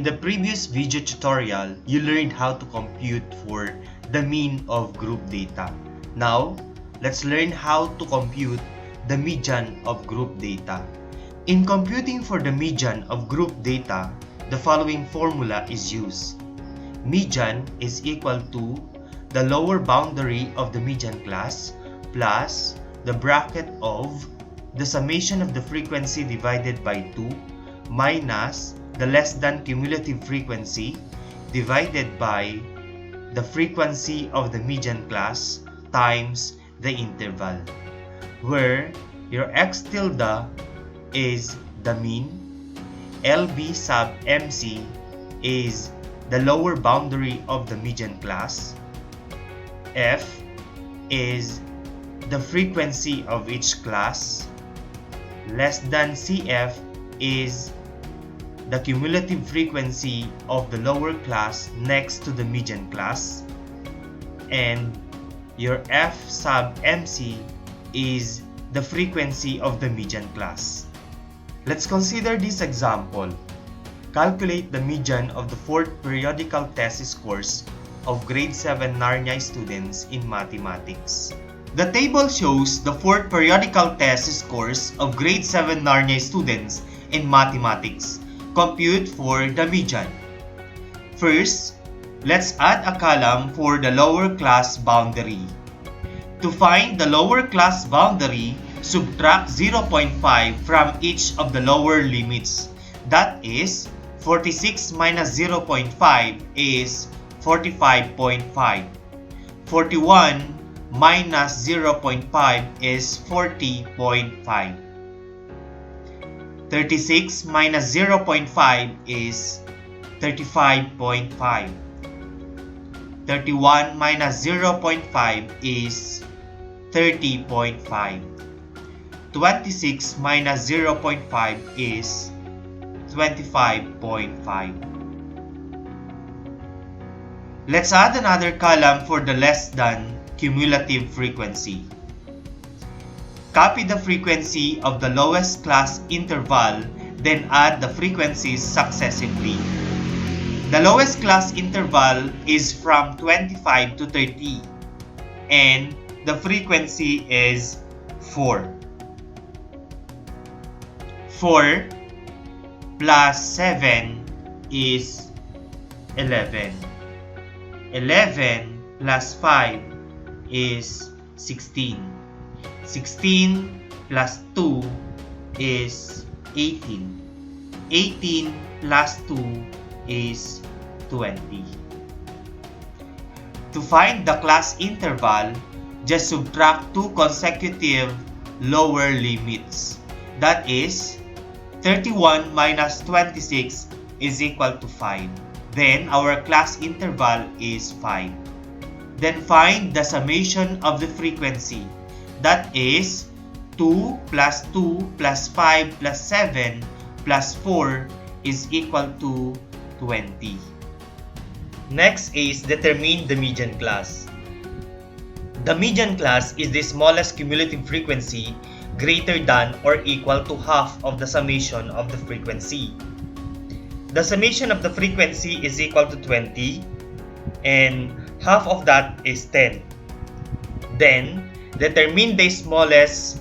In the previous video tutorial, you learned how to compute for the mean of group data. Now, let's learn how to compute the median of group data. In computing for the median of group data, the following formula is used. Median is equal to the lower boundary of the median class plus the bracket of the summation of the frequency divided by 2 minus the less than cumulative frequency divided by the frequency of the median class times the interval, where your x tilde is the mean, LB sub MC is the lower boundary of the median class, F is the frequency of each class, less than CF is the cumulative frequency of the lower class next to the median class, and your F sub MC is the frequency of the median class. Let's consider this example. Calculate the median of the 4th periodical test scores of grade 7 Narnia students in mathematics. The table shows the 4th periodical test scores of grade 7 Narnia students in mathematics. Compute for the median. First, let's add a column for the lower class boundary. To find the lower class boundary, subtract 0.5 from each of the lower limits. That is, 46 minus 0.5 is 45.5. 41 minus 0.5 is 40.5. 36 minus 0.5 is 35.5. 31 minus 0.5 is 30.5. 26 minus 0.5 is 25.5. Let's add another column for the less than cumulative frequency. Copy the frequency of the lowest class interval, then add the frequencies successively. The lowest class interval is from 25 to 30, and the frequency is 4. 4 plus 7 is 11. 11 plus 5 is 16. 16 plus 2 is 18. 18 plus 2 is 20. To find the class interval, just subtract two consecutive lower limits. That is, 31 minus 26 is equal to 5. Then our class interval is 5. Then find the summation of the frequency. That is 2 plus 2 plus 5 plus 7 plus 4 is equal to 20. Next is determine the median class. The median class is the smallest cumulative frequency greater than or equal to half of the summation of the frequency. The summation of the frequency is equal to 20 and half of that is 10. Then, determine the smallest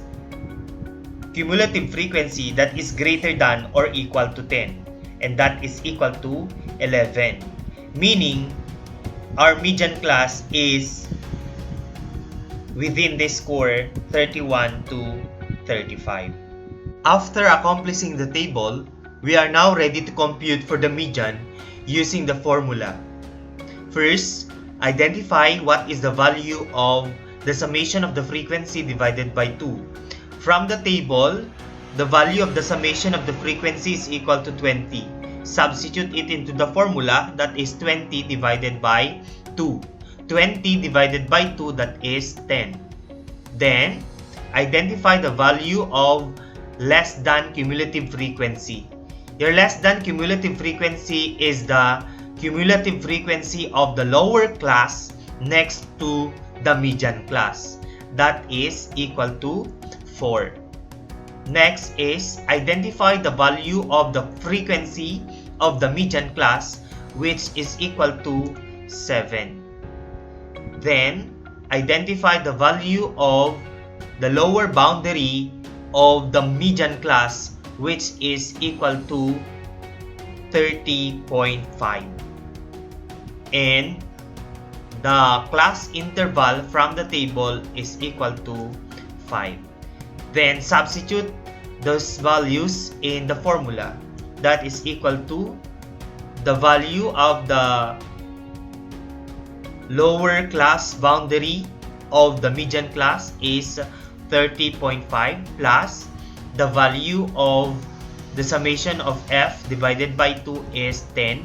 cumulative frequency that is greater than or equal to 10, and that is equal to 11. Meaning, our median class is within the score 31 to 35. After accomplishing the table, we are now ready to compute for the median using the formula. First, identify what is the value of the summation of the frequency divided by 2. From the table, the value of the summation of the frequency is equal to 20. Substitute it into the formula, that is 20 divided by 2. 20 divided by 2, that is 10. Then, identify the value of less than cumulative frequency. Your less than cumulative frequency is the cumulative frequency of the lower class next to the median class. That is equal to 4. Next is identify the value of the frequency of the median class, which is equal to 7. Then, identify the value of the lower boundary of the median class, which is equal to 30.5. And the class interval from the table is equal to 5. Then substitute those values in the formula. That is equal to the value of the lower class boundary of the median class is 30.5 plus the value of the summation of f divided by 2 is 10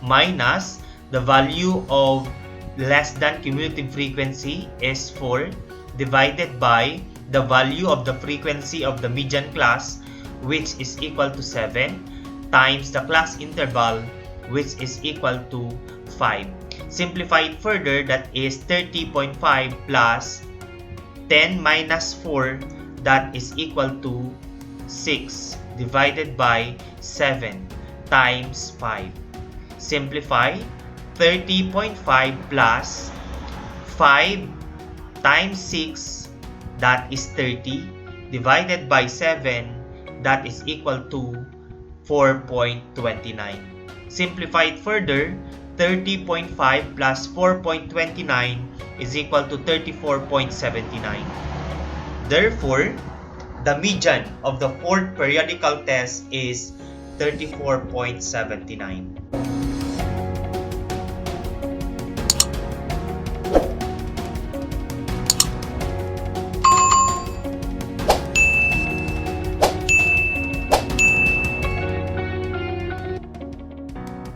minus the value of less than cumulative frequency is 4 divided by the value of the frequency of the median class, which is equal to 7, times the class interval, which is equal to 5. Simplify it further, that is 30.5 plus 10 minus 4, that is equal to 6 divided by 7 times 5. Simplify 30.5 plus 5 times 6, that is 30, divided by 7, that is equal to 4.29. Simplify it further, 30.5 plus 4.29 is equal to 34.79. Therefore, the median of the fourth periodical test is 34.79.